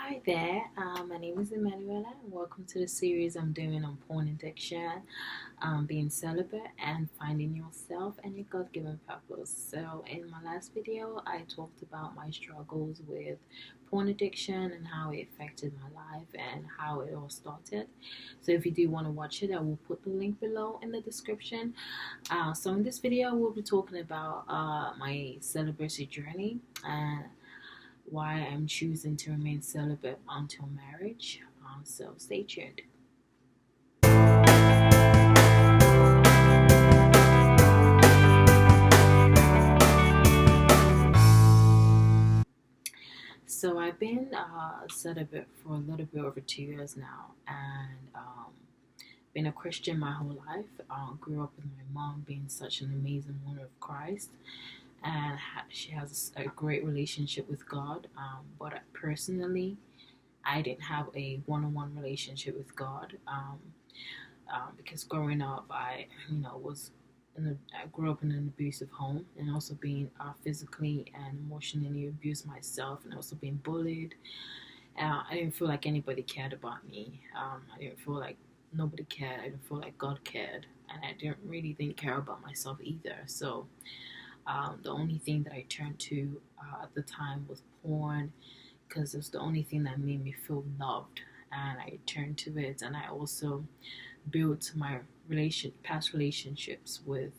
Hi there, my name is Emanuela, and welcome to the series I'm doing on porn addiction, being celibate, and finding yourself and your God given purpose. So, in my last video, I talked about my struggles with porn addiction and how it affected my life and how it all started. So, if you do want to watch it, I will put the link below in the description. So, in this video, we'll be talking about my celibacy journey and why I'm choosing to remain celibate until marriage. So stay tuned. So I've been celibate for a little bit over 2 years now, and been a Christian my whole life. Grew up with my mom being such an amazing woman of Christ, and she has a great relationship with God. But personally, I didn't have a one-on-one relationship with God. Because growing up, I grew up in an abusive home, and also being physically and emotionally abused myself, and also being bullied. I didn't feel like anybody cared about me. I didn't feel like nobody cared. I didn't feel like God cared, and I didn't care about myself either. So the only thing that I turned to at the time was porn, because it's the only thing that made me feel loved, and I turned to it. And I also built my past relationships with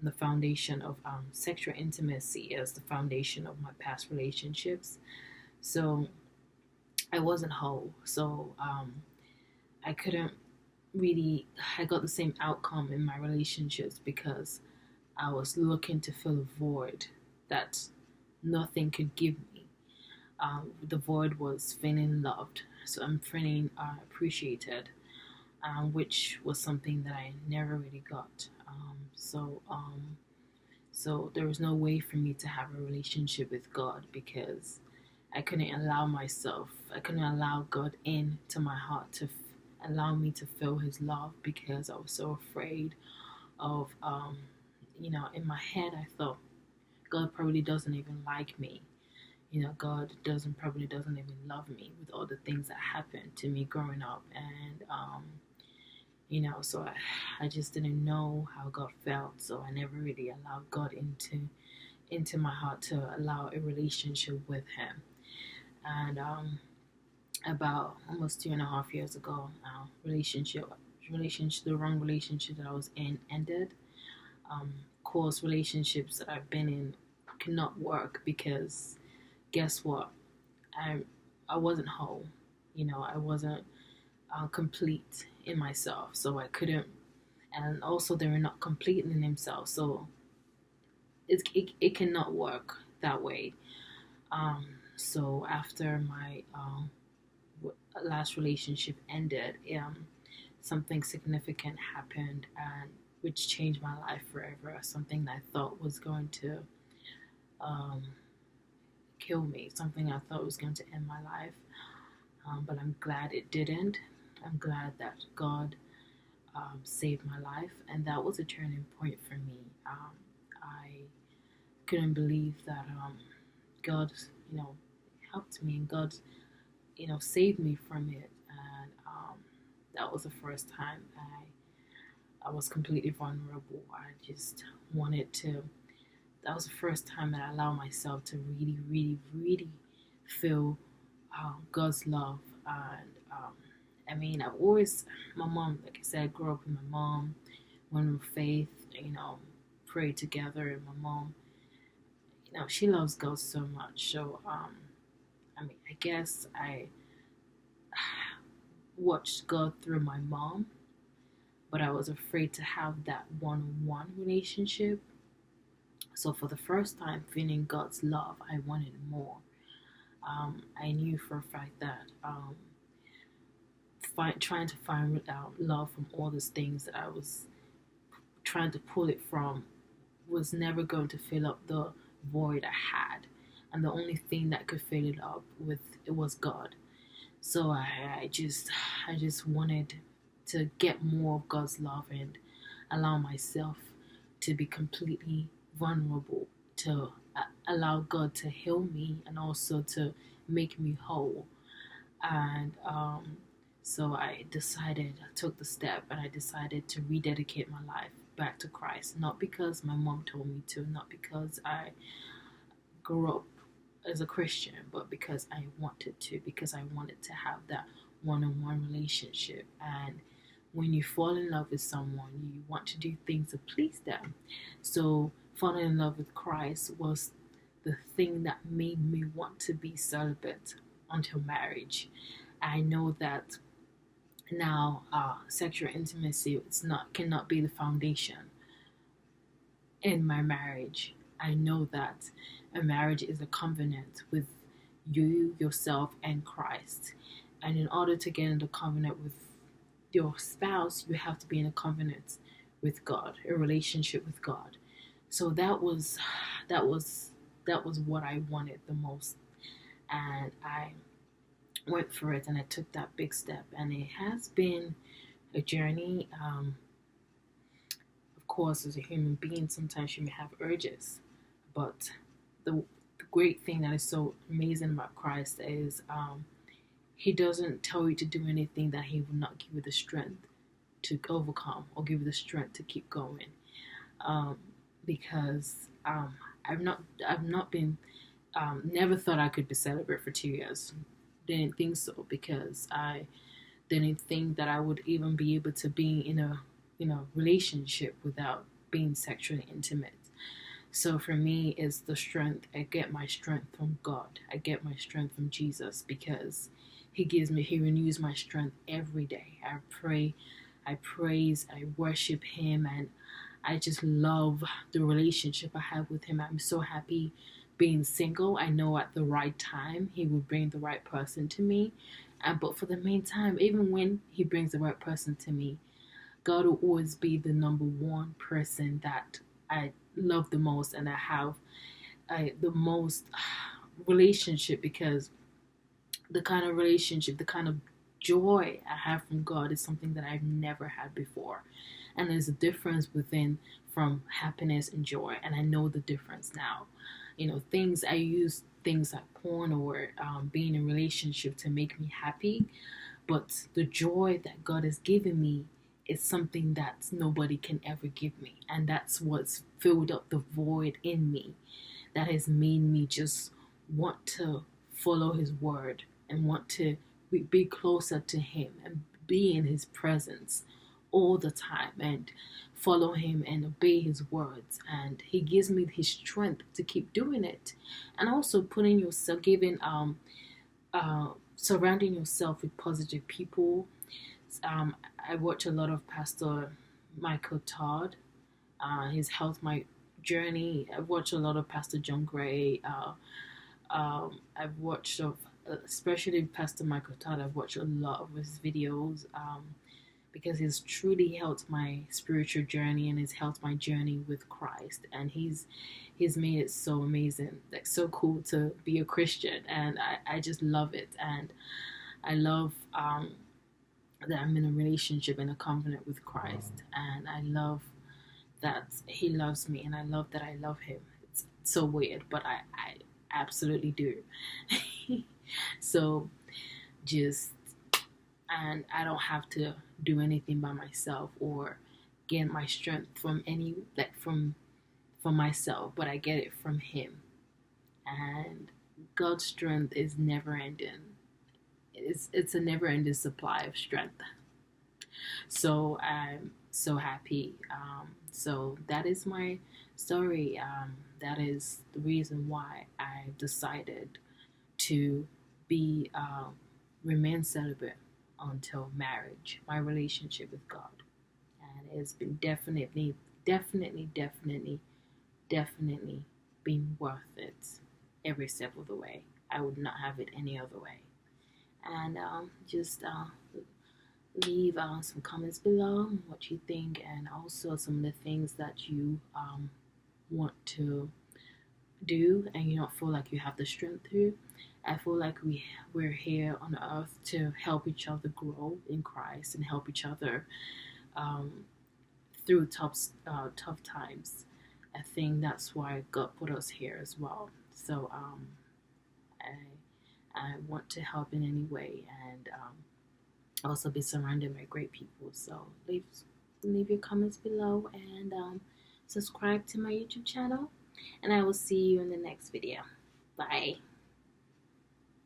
the foundation of sexual intimacy as the foundation of my past relationships. So I wasn't whole. So I couldn't really. I got the same outcome in my relationships because I was looking to fill a void that nothing could give me. The void was feeling loved, so I'm feeling appreciated, which was something that I never really got. So there was no way for me to have a relationship with God because I couldn't allow God into my heart to allow me to feel His love because I was so afraid of, in my head I thought God probably doesn't even like me. God probably doesn't even love me with all the things that happened to me growing up, and so I just didn't know how God felt, so I never really allowed God into my heart to allow a relationship with Him. And about almost 2.5 years ago, the wrong relationship that I was in ended. Course relationships that I've been in cannot work because guess what? I I wasn't whole. I wasn't complete in myself, so I couldn't. And also, they were not complete in themselves, so it cannot work that way. So after my last relationship ended, something significant happened, and which changed my life forever. Something that I thought was going to um, kill me, something I thought was going to end my life. But I'm glad it didn't. I'm glad that God saved my life, and that was a turning point for me. I couldn't believe that God, helped me, and God, saved me from it. And that was the first time I was completely vulnerable. I just wanted to. That was the first time that I allowed myself to really, really, really feel God's love. And I've always, my mom, like I said, I grew up with my mom, women of faith, prayed together, and my mom, she loves God so much. So, I guess I watched God through my mom, but I was afraid to have that one-on-one relationship. So for the first time, feeling God's love, I wanted more. I knew for a fact that trying to find love from all those things that I was trying to pull it from was never going to fill up the void I had, and the only thing that could fill it up with it was God. So I just wanted to get more of God's love and allow myself to be completely vulnerable, to allow God to heal me and also to make me whole. And so I took the step, and I decided to rededicate my life back to Christ. Not because my mom told me to, not because I grew up as a Christian, but because I wanted to, because I wanted to have that one-on-one relationship. And when you fall in love with someone, you want to do things to please them. So falling in love with Christ was the thing that made me want to be celibate until marriage. I know that now sexual intimacy cannot be the foundation in my marriage. I know that a marriage is a covenant with you, yourself, and Christ. And in order to get into covenant with your spouse, you have to be in a covenant with God, a relationship with God. So that was that was what I wanted the most. And I went for it, and I took that big step. And it has been a journey. Of course, as a human being, sometimes you may have urges, but the great thing that is so amazing about Christ is he doesn't tell you to do anything that he will not give you the strength to overcome, or give you the strength to keep going. Because I've not been, never thought I could be celibate for 2 years. Didn't think so, because I didn't think that I would even be able to be in a relationship without being sexually intimate. So for me, it's the strength. I get my strength from God. I get my strength from Jesus, because he renews my strength every day. I pray, I praise, I worship him, and I just love the relationship I have with him. I'm so happy being single. I know at the right time he will bring the right person to me. But for the meantime, even when he brings the right person to me, God will always be the number one person that I love the most, and I have the most relationship, because the kind of relationship, the kind of joy I have from God is something that I've never had before. And there's a difference within from happiness and joy, and I know the difference now. I use things like porn or being in a relationship to make me happy, but the joy that God has given me is something that nobody can ever give me. And that's what's filled up the void in me, that has made me just want to follow his word, and want to be closer to him, and be in his presence all the time, and follow him and obey his words. And he gives me his strength to keep doing it. And also putting yourself, surrounding yourself with positive people. I watch a lot of Pastor Michael Todd, his health my journey. I've watched a lot of Pastor John Gray. I've watched especially Pastor Michael Todd. I've watched a lot of his videos, because he's truly helped my spiritual journey, and he's helped my journey with Christ. And he's made it so amazing, like so cool to be a Christian, and I just love it. And I love that I'm in a relationship, in a covenant with Christ, and I love that he loves me, and I love that I love him. It's so weird, but I absolutely do. So just, and I don't have to do anything by myself, or get my strength from from myself, but I get it from him. And God's strength is never ending. It's a never ending supply of strength. So I'm so happy. So that is my story. That is the reason why I decided to be remain celibate until marriage, my relationship with God. And it's been definitely been worth it every step of the way. I would not have it any other way. And just leave some comments below what you think, and also some of the things that you want to do and you don't feel like you have the strength to. I feel like we're here on earth to help each other grow in Christ, and help each other through tough times. I think that's why God put us here as well. So I I want to help in any way, and also be surrounded by great people. So leave your comments below, and subscribe to my YouTube channel, and I will see you in the next video. Bye.